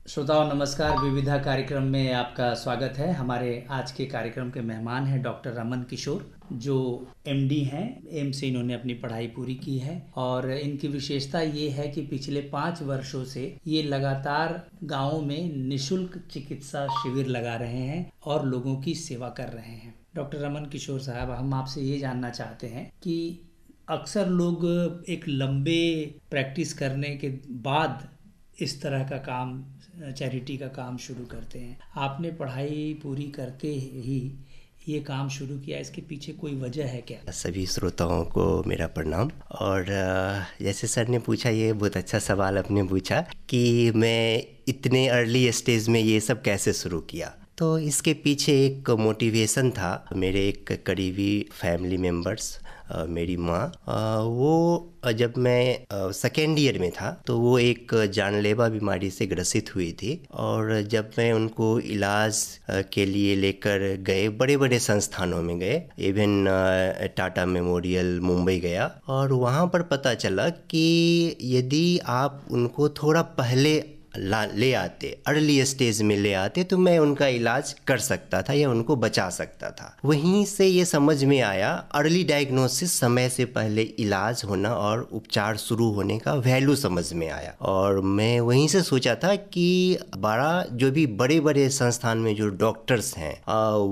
श्रोताओं नमस्कार। विविधा कार्यक्रम में आपका स्वागत है। हमारे आज के कार्यक्रम के मेहमान हैं डॉक्टर रमन किशोर, जो एमडी हैं। एम्स से इन्होंने अपनी पढ़ाई पूरी की है और इनकी विशेषता ये है कि पिछले 5 वर्षों से ये लगातार गाँवों में निःशुल्क चिकित्सा शिविर लगा रहे हैं और लोगों की सेवा कर रहे हैं। डॉक्टर रमन किशोर साहब, हम आपसे ये जानना चाहते हैं कि अक्सर लोग एक लंबे प्रैक्टिस करने के बाद इस तरह का काम, चैरिटी का काम शुरू करते हैं। आपने पढ़ाई पूरी करते ही ये काम शुरू किया, इसके पीछे कोई वजह है क्या? सभी श्रोताओं को मेरा प्रणाम। और जैसे सर ने पूछा, ये बहुत अच्छा सवाल आपने पूछा कि मैं इतने अर्ली स्टेज में ये सब कैसे शुरू किया। तो इसके पीछे एक मोटिवेशन था। मेरे एक करीबी फैमिली मेम्बर्स, मेरी माँ, वो जब मैं सेकेंड ईयर में था तो वो एक जानलेवा बीमारी से ग्रसित हुई थी। और जब मैं उनको इलाज के लिए लेकर गए, बड़े बड़े संस्थानों में गए, इवन टाटा मेमोरियल मुंबई गया, और वहाँ पर पता चला कि यदि आप उनको थोड़ा पहले ले आते, अर्ली स्टेज में ले आते, तो मैं उनका इलाज कर सकता था या उनको बचा सकता था। वहीं से ये समझ में आया, अर्ली डायग्नोसिस, समय से पहले इलाज होना और उपचार शुरू होने का वैल्यू समझ में आया। और मैं वहीं से सोचा था कि जो भी बड़े बड़े संस्थान में जो डॉक्टर्स हैं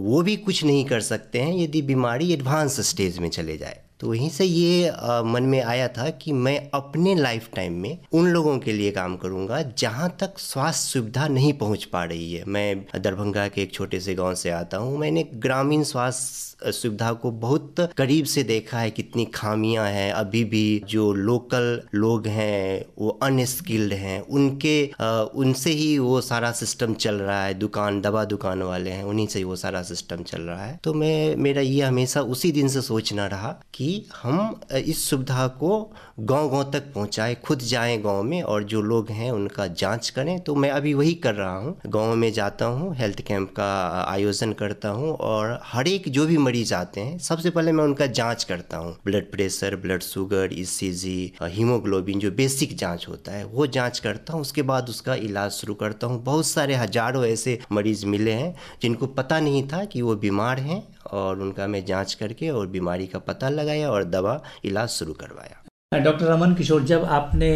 वो भी कुछ नहीं कर सकते हैं यदि बीमारी एडवांस स्टेज में चले जाए। तो वहीं से ये मन में आया था कि मैं अपने लाइफ टाइम में उन लोगों के लिए काम करूंगा जहां तक स्वास्थ्य सुविधा नहीं पहुंच पा रही है। मैं दरभंगा के एक छोटे से गांव से आता हूं। मैंने ग्रामीण स्वास्थ्य सुविधा को बहुत करीब से देखा है, कितनी खामियां हैं। अभी भी जो लोकल लोग हैं वो अनस्किल्ड हैं, उनसे ही वो सारा सिस्टम चल रहा है। दवा दुकान वाले हैं, उन्हीं से ही वो सारा सिस्टम चल रहा है। तो मेरा ये हमेशा उसी दिन से सोचना रहा कि हम इस सुविधा को गांव-गांव तक पहुंचाएं, खुद जाएं गांव में और जो लोग हैं उनका जांच करें। तो मैं अभी वही कर रहा हूं। गांव में जाता हूं, हेल्थ कैंप का आयोजन करता हूं और हर एक जो भी मरीज आते हैं, सबसे पहले मैं उनका जांच करता हूं। Blood pressure, blood sugar, ECG, haemoglobin, जो बेसिक जांच होता है वो जांच करता हूं। उसके बाद उसका इलाज शुरू करता हूं। बहुत सारे हजारों ऐसे मरीज मिले हैं जिनको पता नहीं था कि वो बीमार हैं, और उनका मैं जांच करके और बीमारी का पता लगाया और दवा इलाज शुरू करवाया। डॉक्टर रमन किशोर, जब आपने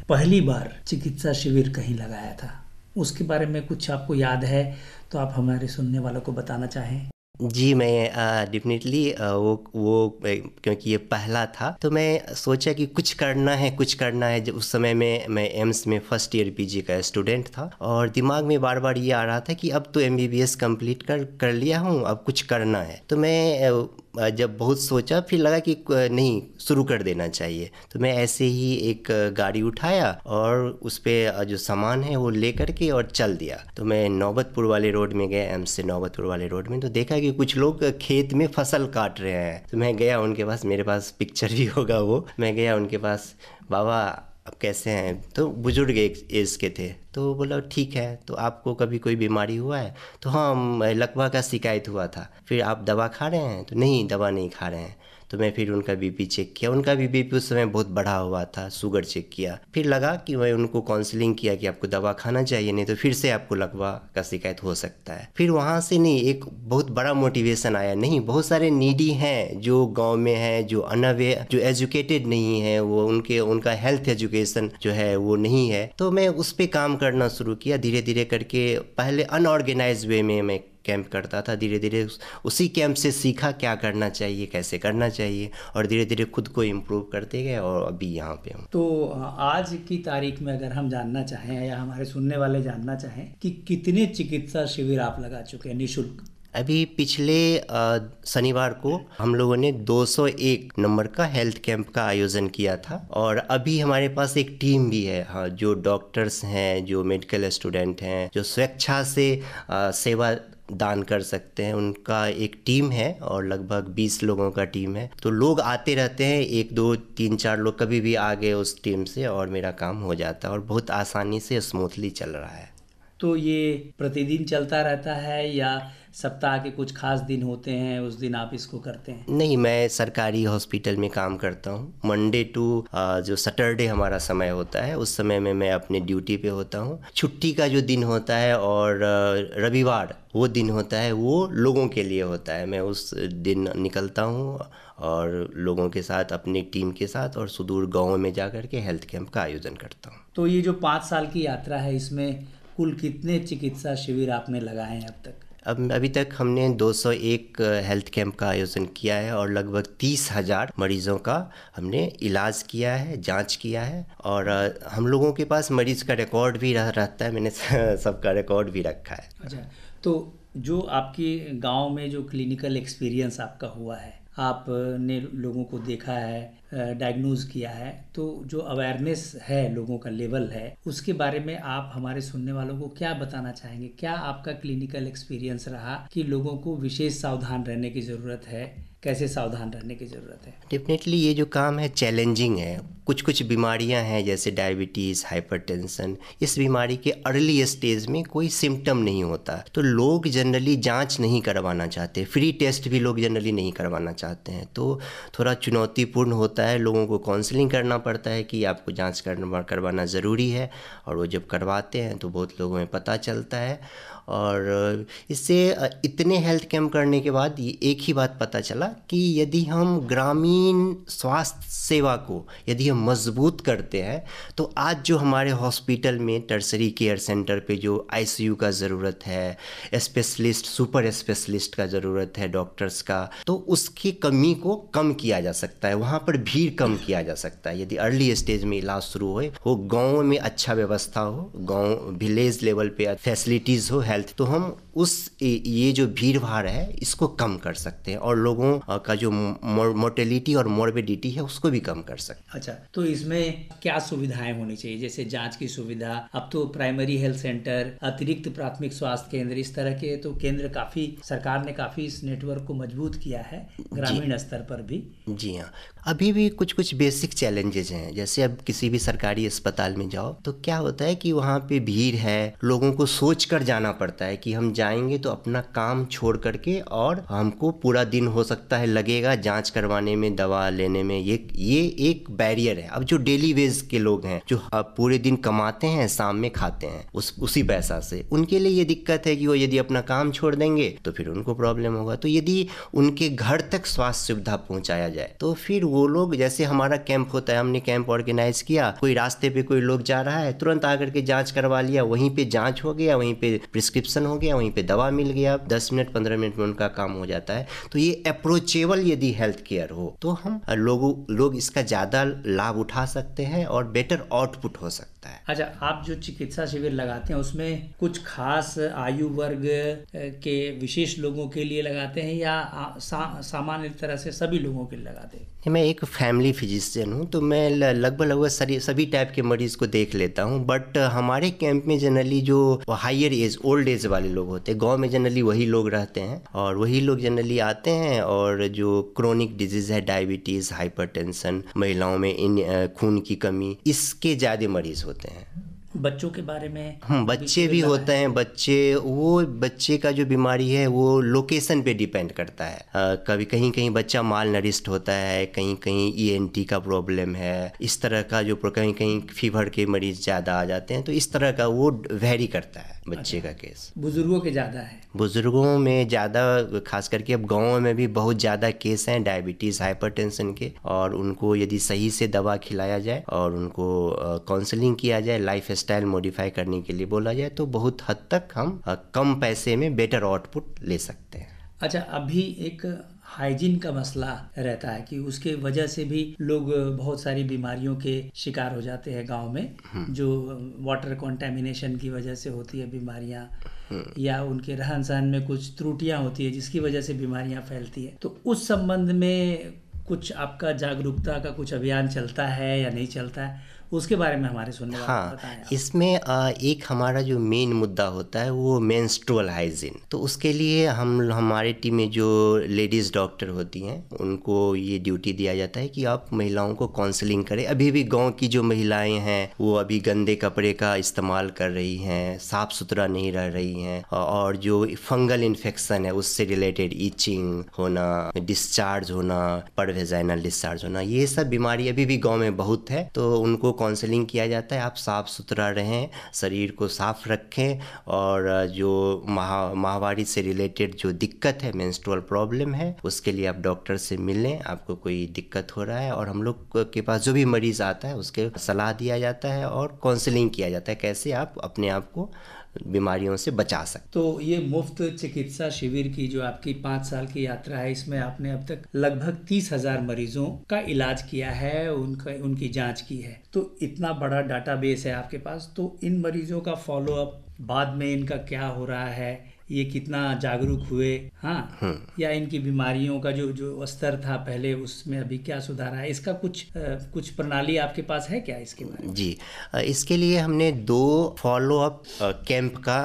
पहली बार चिकित्सा शिविर कहीं लगाया था, उसके बारे में कुछ आपको याद है तो आप हमारे सुनने वालों को बताना चाहें? जी, मैं डेफिनेटली वो क्योंकि ये पहला था तो मैं सोचा कि कुछ करना है। जब उस समय में मैं एम्स में फर्स्ट ईयर पीजी का स्टूडेंट था और दिमाग में बार बार ये आ रहा था कि अब तो एमबीबीएस कंप्लीट कर लिया हूँ, अब कुछ करना है। तो मैं जब बहुत सोचा, फिर लगा कि नहीं, शुरू कर देना चाहिए। तो मैं ऐसे ही एक गाड़ी उठाया और उस पर जो सामान है वो ले करके और चल दिया। तो मैं नौबतपुर वाले रोड में गया, एम्स से नौबतपुर वाले रोड में, तो देखा कि कुछ लोग खेत में फसल काट रहे हैं। तो मैं गया उनके पास, मेरे पास पिक्चर भी होगा वो। मैं गया उनके पास, बाबा अब कैसे हैं? तो बुजुर्ग एक एज के थे। तो बोला ठीक है, तो आपको कभी कोई बीमारी हुआ है? तो हाँ, लकवा का शिकायत हुआ था। फिर आप दवा खा रहे हैं? तो नहीं, दवा नहीं खा रहे हैं। तो मैं फिर उनका बीपी चेक किया। उनका भी बीपी उस समय बहुत बढ़ा हुआ था। शुगर चेक किया। फिर लगा कि मैं उनको काउंसलिंग किया कि आपको दवा खाना चाहिए, नहीं तो फिर से आपको लकवा का शिकायत हो सकता है। फिर वहाँ से नहीं, एक बहुत बड़ा मोटिवेशन आया, नहीं, बहुत सारे नीडी हैं जो गांव में हैं, जो अनअवेयर, जो एजुकेटेड नहीं है, वो उनका हेल्थ एजुकेशन जो है वो नहीं है। तो मैं उस पर काम करना शुरू किया धीरे धीरे करके। पहले अनऑर्गेनाइज वे में मैं कैंप करता था। धीरे धीरे उसी कैंप से सीखा क्या करना चाहिए, कैसे करना चाहिए, और धीरे धीरे खुद को इम्प्रूव करते गए और अभी यहाँ पे हूँ। तो आज की तारीख में अगर हम जानना चाहें या हमारे सुनने वाले जानना चाहें कि कितने चिकित्सा शिविर आप लगा चुके हैं निःशुल्क? अभी पिछले शनिवार को हम लोगों ने 201 नंबर का हेल्थ कैंप का आयोजन किया था। और अभी हमारे पास एक टीम भी है, हाँ, जो डॉक्टर्स हैं, जो मेडिकल स्टूडेंट हैं, जो स्वेच्छा से सेवा दान कर सकते हैं, उनका एक टीम है और लगभग 20 लोगों का टीम है। तो लोग आते रहते हैं, 1 2 3 4 लोग कभी भी आ गए उस टीम से और मेरा काम हो जाता है और बहुत आसानी से स्मूथली चल रहा है। तो ये प्रतिदिन चलता रहता है या सप्ताह के कुछ खास दिन होते हैं उस दिन आप इसको करते हैं? नहीं, मैं सरकारी हॉस्पिटल में काम करता हूँ। मंडे टू जो सैटरडे हमारा समय होता है, उस समय में मैं अपने ड्यूटी पे होता हूँ। छुट्टी का जो दिन होता है और रविवार वो दिन होता है, वो लोगों के लिए होता है। मैं उस दिन निकलता हूँ और लोगों के साथ, अपनी टीम के साथ और सुदूर गाँव में जा कर के हेल्थ कैंप का आयोजन करता हूँ। तो ये जो 5 साल की यात्रा है, इसमें कुल कितने चिकित्सा शिविर आपने लगाए हैं अब तक? अभी तक हमने 201 हेल्थ कैंप का आयोजन किया है और लगभग 30,000 मरीजों का हमने इलाज किया है, जांच किया है। और हम लोगों के पास मरीज का रिकॉर्ड भी रहता है, मैंने सबका रिकॉर्ड भी रखा है। अच्छा, तो जो आपके गांव में जो क्लिनिकल एक्सपीरियंस आपका हुआ है, आपने लोगों को देखा है, डायग्नोज किया है, तो जो अवेयरनेस है, लोगों का लेवल है, उसके बारे में आप हमारे सुनने वालों को क्या बताना चाहेंगे? क्या आपका क्लिनिकल एक्सपीरियंस रहा कि लोगों को विशेष सावधान रहने की ज़रूरत है? कैसे सावधान रहने की ज़रूरत है? डेफिनेटली ये जो काम है चैलेंजिंग है। कुछ बीमारियां हैं जैसे डायबिटीज़, हाइपरटेंशन। इस बीमारी के अर्ली स्टेज में कोई सिम्टम नहीं होता, तो लोग जनरली जांच नहीं करवाना चाहते, फ्री टेस्ट भी लोग जनरली नहीं करवाना चाहते हैं। तो थोड़ा चुनौतीपूर्ण होता है, लोगों को काउंसलिंग करना पड़ता है कि आपको जांच करवाना ज़रूरी है, और वो जब करवाते हैं तो बहुत लोगों में पता चलता है। और इससे इतने हेल्थ कैंप करने के बाद ये एक ही बात पता चला कि यदि हम ग्रामीण स्वास्थ्य सेवा को यदि हम मजबूत करते हैं, तो आज जो हमारे हॉस्पिटल में टर्सरी केयर सेंटर पे जो आईसीयू का ज़रूरत है, स्पेशलिस्ट, सुपर स्पेशलिस्ट का ज़रूरत है, डॉक्टर्स का, तो उसकी कमी को कम किया जा सकता है, वहाँ पर भीड़ कम किया जा सकता है। यदि अर्ली स्टेज में इलाज शुरू हो गाँव में अच्छा व्यवस्था हो, गाँव विलेज लेवल पे फैसिलिटीज़ हो हेल्थ, तो हम ये जो भीड़ भाड़ है इसको कम कर सकते हैं और लोगों का जो मोर्टेलिटी और मॉर्बिडिटी है उसको भी कम कर सकते हैं। अच्छा, तो इसमें क्या सुविधाएं होनी चाहिए? जैसे जांच की सुविधा, अब तो प्राइमरी हेल्थ सेंटर, अतिरिक्त प्राथमिक स्वास्थ्य केंद्र, इस तरह के तो केंद्र काफ़ी, सरकार ने काफ़ी इस नेटवर्क को मजबूत किया है ग्रामीण स्तर पर भी। जी हाँ, अभी भी कुछ बेसिक चैलेंजेस हैं। जैसे अब किसी भी सरकारी अस्पताल में जाओ तो क्या होता है कि वहाँ पे भीड़ है, लोगों को सोच कर जाना पड़ता है कि हम जाएंगे तो अपना काम छोड़ करके, और हमको पूरा दिन हो सकता है लगेगा जांच करवाने में, दवा लेने में। ये एक बैरियर है। अब जो डेली वेज के लोग हैं, जो पूरे दिन कमाते हैं, शाम में खाते हैं उसी पैसा से, उनके लिए ये दिक्कत है कि वो यदि अपना काम छोड़ देंगे तो फिर उनको प्रॉब्लम होगा। तो यदि उनके घर तक स्वास्थ्य सुविधा पहुँचाया जाए तो फिर वो लोग, जैसे हमारा कैंप होता है, हमने कैंप ऑर्गेनाइज किया, कोई रास्ते पे कोई लोग जा रहा है, तुरंत आकर के जांच करवा लिया, वहीं पे जांच हो गया, वहीं पे प्रिस्क्रिप्शन हो गया, वहीं पे दवा मिल गया, 10 मिनट 15 मिनट में उनका काम हो जाता है। तो ये अप्रोचेबल यदि हेल्थ केयर हो तो हम लोग इसका ज़्यादा लाभ उठा सकते हैं और बेटर आउटपुट हो सकता है। अच्छा, आप जो चिकित्सा शिविर लगाते हैं उसमें कुछ खास आयु वर्ग के विशेष लोगों के लिए लगाते हैं या सामान्य तरह से सभी लोगों के लिए लगाते हैं? मैं एक फैमिली फिजिशियन हूँ, तो मैं लगभग सभी टाइप के मरीज को देख लेता हूँ। बट हमारे कैंप में जनरली जो हायर एज, ओल्ड एज वाले लोग होते हैं, गांव में जनरली वही लोग रहते हैं और वही लोग जनरली आते हैं। और जो क्रोनिक डिजीज़ है, डायबिटीज़, हाइपरटेंशन, महिलाओं में खून की कमी, इसके ज़्यादा मरीज़ होते हैं। बच्चों के बारे में? बच्चे भी होते हैं। बच्चे का जो बीमारी है वो लोकेशन पे डिपेंड करता है। कभी कहीं बच्चा माल नरिश्ड होता है, कहीं ईएनटी का प्रॉब्लम है, इस तरह का जो कहीं फीवर के मरीज ज़्यादा आ जाते हैं, तो इस तरह का वो वेरी करता है बच्चे का केस। बुजुर्गों के ज़्यादा है? बुजुर्गों में ज़्यादा, खास करके अब गाँव में भी बहुत ज़्यादा केस हैं डायबिटीज़, हाइपरटेंशन के, और उनको यदि सही से दवा खिलाया जाए और उनको काउंसलिंग किया जाए, लाइफ स्टाइल मॉडिफाई करने के लिए बोला जाए, तो बहुत हद तक हम कम पैसे में बेटर आउटपुट ले सकते हैं। अच्छा, अभी एक हाइजीन का मसला रहता है कि उसके वजह से भी लोग बहुत सारी बीमारियों के शिकार हो जाते हैं गांव में, जो वाटर कंटेमिनेशन की वजह से होती है बीमारियां, या उनके रहन सहन में कुछ त्रुटियां होती है जिसकी वजह से बीमारियां फैलती है। तो उस संबंध में कुछ आपका जागरूकता का कुछ अभियान चलता है या नहीं चलता है? उसके बारे में हमारे सुनने वालों को हाँ, बताएं आप। इसमें एक हमारा जो मेन मुद्दा होता है वो मेंस्ट्रुअल हाइजीन। तो उसके लिए हमारी टीम में जो लेडीज़ डॉक्टर होती हैं उनको ये ड्यूटी दिया जाता है कि आप महिलाओं को काउंसलिंग करें। अभी भी गांव की जो महिलाएं हैं वो अभी गंदे कपड़े का इस्तेमाल कर रही हैं, साफ़ सुथरा नहीं रह रही हैं, और जो फंगल इन्फेक्शन है उससे रिलेटेड ईचिंग होना, डिस्चार्ज होना, परवेजाइनल डिस्चार्ज होना, ये सब बीमारी अभी भी गाँव में बहुत है। तो उनको काउंसलिंग किया जाता है, आप साफ़ सुथरा रहें, शरीर को साफ़ रखें, और जो माहवारी से रिलेटेड जो दिक्कत है, मेंस्ट्रुअल प्रॉब्लम है, उसके लिए आप डॉक्टर से मिलें, आपको कोई दिक्कत हो रहा है, और हम लोग के पास जो भी मरीज़ आता है उसके सलाह दिया जाता है और काउंसलिंग किया जाता है कैसे आप अपने आप को बीमारियों से बचा सकते। तो ये मुफ्त चिकित्सा शिविर की जो आपकी 5 साल की यात्रा है, इसमें आपने अब तक लगभग 30,000 मरीजों का इलाज किया है, उनकी जांच की है। तो इतना बड़ा डाटाबेस है आपके पास, तो इन मरीजों का फॉलोअप बाद में इनका क्या हो रहा है, ये कितना जागरूक हुए, हाँ, या इनकी बीमारियों का जो स्तर था पहले उसमें अभी क्या सुधार है, इसका कुछ प्रणाली आपके पास है क्या इसके बारे में? जी, इसके लिए हमने 2 फॉलोअप कैंप का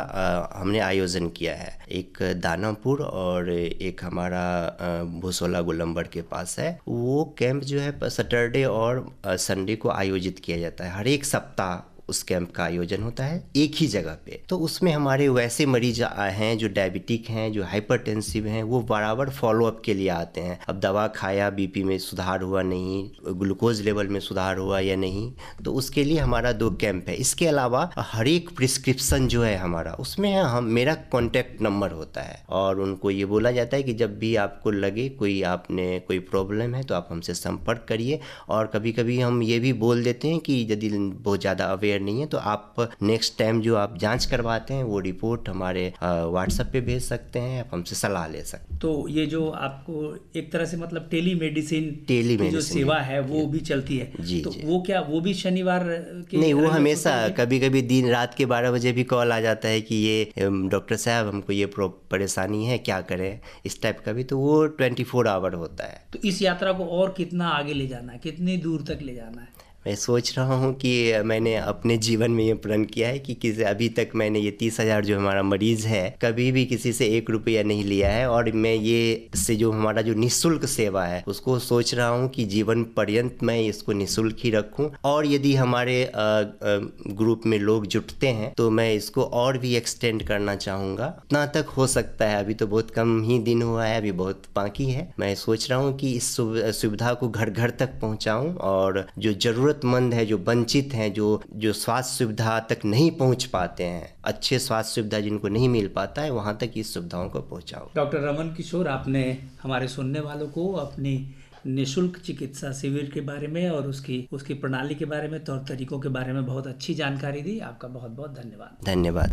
हमने आयोजन किया है। एक दानापुर और एक हमारा भूसोला गोलंबर के पास है। वो कैंप जो है सैटरडे और संडे को आयोजित किया जाता है। हर एक सप्ताह उस कैंप का आयोजन होता है एक ही जगह पे। तो उसमें हमारे वैसे मरीज हैं जो डायबिटिक हैं, जो हाइपरटेंसिव हैं, वो बराबर फॉलोअप के लिए आते हैं। अब दवा खाया, बीपी में सुधार हुआ नहीं, ग्लूकोज लेवल में सुधार हुआ या नहीं, तो उसके लिए हमारा 2 कैंप है। इसके अलावा हर एक प्रिस्क्रिप्शन जो है हमारा, उसमें मेरा कॉन्टैक्ट नंबर होता है, और उनको ये बोला जाता है कि जब भी आपको लगे आपने कोई प्रॉब्लम है तो आप हमसे संपर्क करिए। और कभी कभी हम ये भी बोल देते हैं कि यदि बहुत ज़्यादा अवेयर नहीं है तो आप नेक्स्ट टाइम जो आप जांच करवाते हैं वो रिपोर्ट हमारे व्हाट्सएप पे भेज सकते हैं, आप हमसे सलाह ले सकते हैं। तो ये जो आपको एक तरह से मतलब टेलीमेडिसिन की जो सेवा है वो भी चलती है। जी, तो जी। वो भी शनिवार के नहीं, वो हमेशा कभी कभी दिन रात के 12 बजे भी कॉल आ जाता है कि ये डॉक्टर साहब हमको ये परेशानी है, क्या करें, इस टाइप का भी। तो वो 24 आवर होता है। तो इस यात्रा को और कितना आगे ले जाना है, कितनी दूर तक ले जाना है? मैं सोच रहा हूँ कि मैंने अपने जीवन में ये प्रण किया है कि अभी तक मैंने ये 30,000 जो हमारा मरीज़ है कभी भी किसी से 1 रुपया नहीं लिया है, और मैं ये इससे जो हमारा जो निःशुल्क सेवा है उसको सोच रहा हूँ कि जीवन पर्यंत मैं इसको निःशुल्क ही रखूँ। और यदि हमारे ग्रुप में लोग जुटते हैं तो मैं इसको और भी एक्सटेंड करना चाहूँगा। उतना तक हो सकता है, अभी तो बहुत कम ही दिन हुआ है, अभी बहुत बाकी है। मैं सोच रहा हूँ कि इस सुविधा को घर घर तक पहुँचाऊँ, और जो ज़रूरतमंद है, जो वंचित हैं, जो स्वास्थ्य सुविधा तक नहीं पहुंच पाते हैं, अच्छे स्वास्थ्य सुविधा जिनको नहीं मिल पाता है, वहां तक इस सुविधाओं को पहुंचाओ। डॉक्टर रमन किशोर, आपने हमारे सुनने वालों को अपनी निःशुल्क चिकित्सा शिविर के बारे में और उसकी प्रणाली के बारे में, तौर तरीकों के बारे में बहुत अच्छी जानकारी दी। आपका बहुत बहुत धन्यवाद। धन्यवाद।